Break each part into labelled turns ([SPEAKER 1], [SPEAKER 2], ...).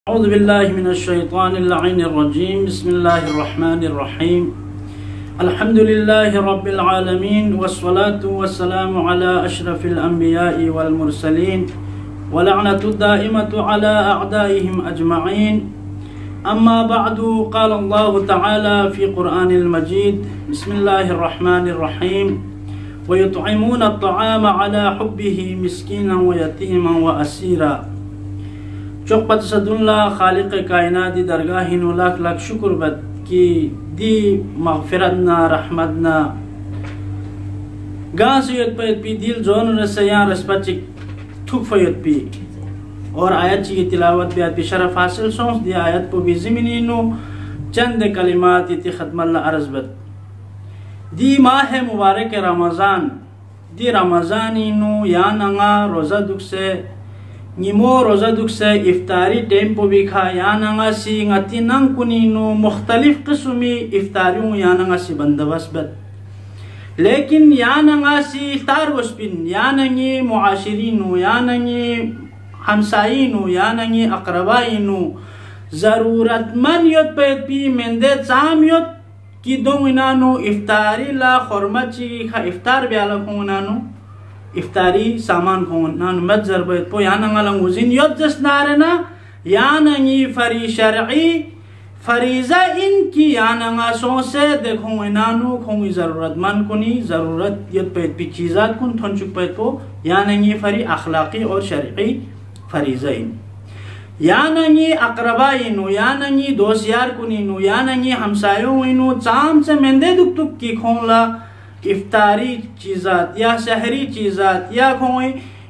[SPEAKER 1] أعوذ بالله من الشيطان اللعين الرجيم. بسم الله الرحمن الرحيم. الحمد لله رب العالمين، والصلاة والسلام على أشرف الأنبياء والمرسلين، ولعنة الدائمة على أعدائهم أجمعين. أما بعد، قال الله تعالى في قرآن المجيد: بسم الله الرحمن الرحيم. ويطعمون الطعام على حبه مسكينا ويتيما وأسيرا. चौपत सदुल्ला खालिक कायनात दरगाहिनु लाख लाख शुक्र बद की दी मगफिरतना रहमतना गासियत पे पी दिल जोन रसया रसपचिक थुक फयत पी और आयत की तिलावत भी आती शरफ हासिल सोच दी आयत को भी ज़मीनीनु चंद कलिमात इति खत्मल्ला अर्ज़ बद दी माह मुबारक रमज़ान दी रमज़ानीनु या नंगा रोज़ा दुख से निमो रोज़ा दुख से इफ्तारी टेम्पो भी खा या नंगा सी ngati nang kuninu मुख्तलिफ किस्मी इफ्तारियों या नंगा सी बंदोबस्त बद लेकिन या नंगा सी इफ्तार वस्पिन या नंगी मुआशिरीनु या नंगी हमसायीनु या नंगी अकरबायीनु ज़रूरतमंद योत पे पी मेंदे चाम योत की दोंगिनानु इफ्तारी ला खुरमची खा इफ्तार ब्याला कोंगिनानु इफ्तारी सामान कोंगिनानु मत ज़रबत पो या नंगा लंगुजिन योत जस्नारना या नंगी फरी शरई फरीज़ा इनकी या नंगा सोसे देखों इनानु खोंगी ज़रूरतमंद कुनी ज़रूरत योत पे पी चीज़ात कुन थोंचुक पे पो या नंगी फरी अखलाकी और शरई फरीज़ा इन या नंगी अकरबाइनु या नंगी दोस्त यार कुनीनु या नंगी हमसायों इनु चाम से मेंदे दुख दुख की खोंला इफ्तारी चीज़ात या शहरी चीज़ात या खोई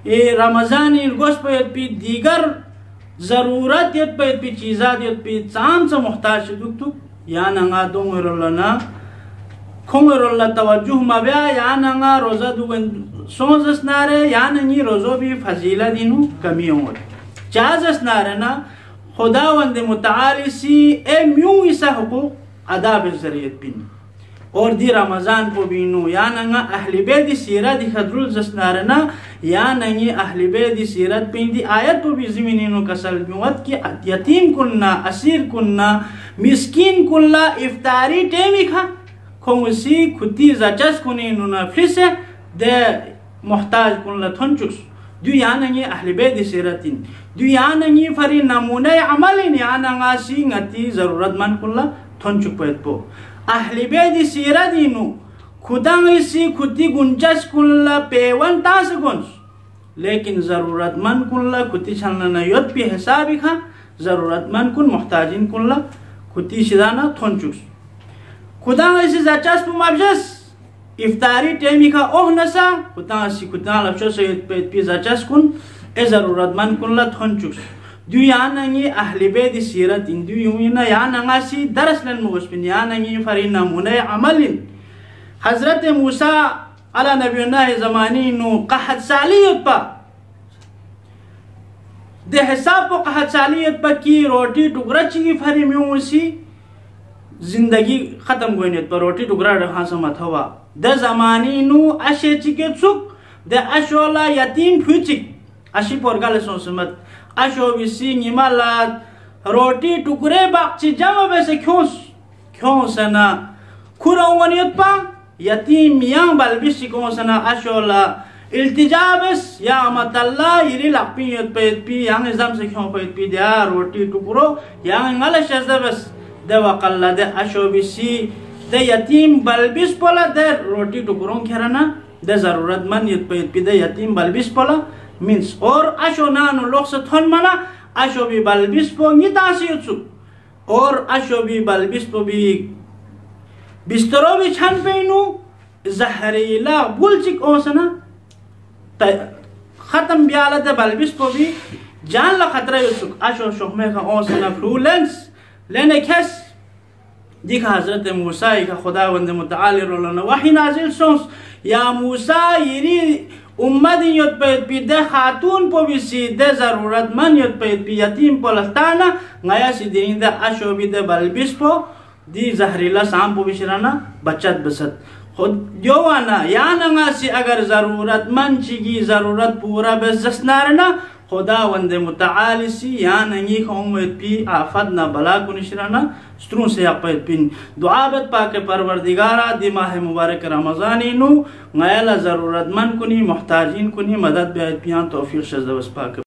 [SPEAKER 1] ये रमज़ानी गोश्त पे पी दीगर ज़रूरत यत पे पी चीज़ात यत पे चाम से मुहताज दुख दुख या नंगा दोंगरोलना खोंगरोला तवज्जुह मब्या या नंगा रोज़ा दुगन सोज़स नारे या नंगी रोज़ो भी फजीला दिनु कमी होंगे चाज़स नारे ना खुदावंद मुताली सी ए म्यूं इसा हुकूक अदा बेज़रियत बिन और दी रमज़ान को बीनू या नंगा अहली बेदी सीरत खदरुल जसनारना या नंगी अहली बेदी सीरत पिंदी आयत को भी ज़मीनीनु कसल बिवत की यतीम कुन्ना असीर कुन्ना मिस्कीन कुल्ला इफ्तारी टेमी खा खोंगसी खुदी जचस कुनीनु ना फिसे दे मुहताज कुल्ला थोंचुक्स दु या नंगी अहली बेदी सीरतिन दु या नंगी फरी नमूने अमलिन या नंगा सी ngati ज़रूरतमंद कुल्ला थोंचुक पैत पो अहली बेदी सीरदिनु खुदांगी सी खुदी गुंजस कुल्ला पेवन तास गुंज लेकिन ज़रूरतमंद कुल्ला खुदी छलना योत पे हिसाबी खा ज़रूरतमंद कुन मुहताजिन कुल्ला खुदी शिदाना थोंचुक्स खुदांगी सी जचस पु मबजस इफ्तारी टेमी खा ओह नसा खुदांगी सी खुदा लफ्शो से पे जचस कुन ए ज़रूरतमंद कुल्ला थोंचुक्स दु या नंगी अहली बेदी सीरत इन दु युमिना या नंगा सी दरसलन मुगस्पिन या नंगी फरी नमूने अमलिन हजरत मूसा अला नबीना ज़मानी नु कहत सालियत पा दे हिसाब को कहत सालियत पा की रोटी टुकड़ा ची फरी म्यूसी जिंदगी खत्म गोइनेत पर रोटी टुकड़ा रखा समत हवा दे ज़मानी नु अशे चिके सुक दे अशोला यतीम फुचिक अशी पोरगाले सोसमत अशो बिसी निमाला रोटी टुकड़े बाक्ची जमा वैसे क्यों सना खुरावनियत पा यतीम yang balbisi ko sana ashola इल्तिजाबस या मतल्ला यरी लपी यत पे पी yang exam से क्यों पे पी दिया रोटी टुकड़ो yang ngala शजबस दे वकल्ला दे अशो बिसी दे यतीम बलबिस पोला दे रोटी टुकड़ों खेरना दे ज़रूरतमंद यत पे पी दे यतीम बलबिस पोला मीन्स और अशो नानो लोग से थन मना अशो भी बलबिस पो नितासी उत्सु और अशो भी बलबिस पो भी बिस्तरो भी छन पेनु जहरीला बुलचिक ओसना खत्म ब्याला दे बलबिस पो भी जान ला खतरा उत्सु अशो शोखमे का ओसना फ्लूलेंस लेने खेस दिखा हजरत मूसा का खुदावंद मुताली रोलना वही नाजिल सोस या मूसा यरी उम्मत योत पे पी दे खातून पो भी सी दे ज़रूरतमंद योत पे पी यतीम पोलस्ताना गया सी दिन दे अशो भी दे बलबिस पो दी जहरीला शाम पो भी शिराना बचत बसत खुद योवाना या नंगा सी अगर ज़रूरतमंद चीगी ज़रूरत पूरा बेस जसनारना خداوند متعال سی یا نگی خاموید پی آفت نا بلا کنشرانا سترون سے اقید پین دعابت پاک پروردگارا دی ماہ مبارک رمضانی نو غیلا ضرورت من کنی محتاجین کنی مدد بیاید پیان توفیق شزدوست پاک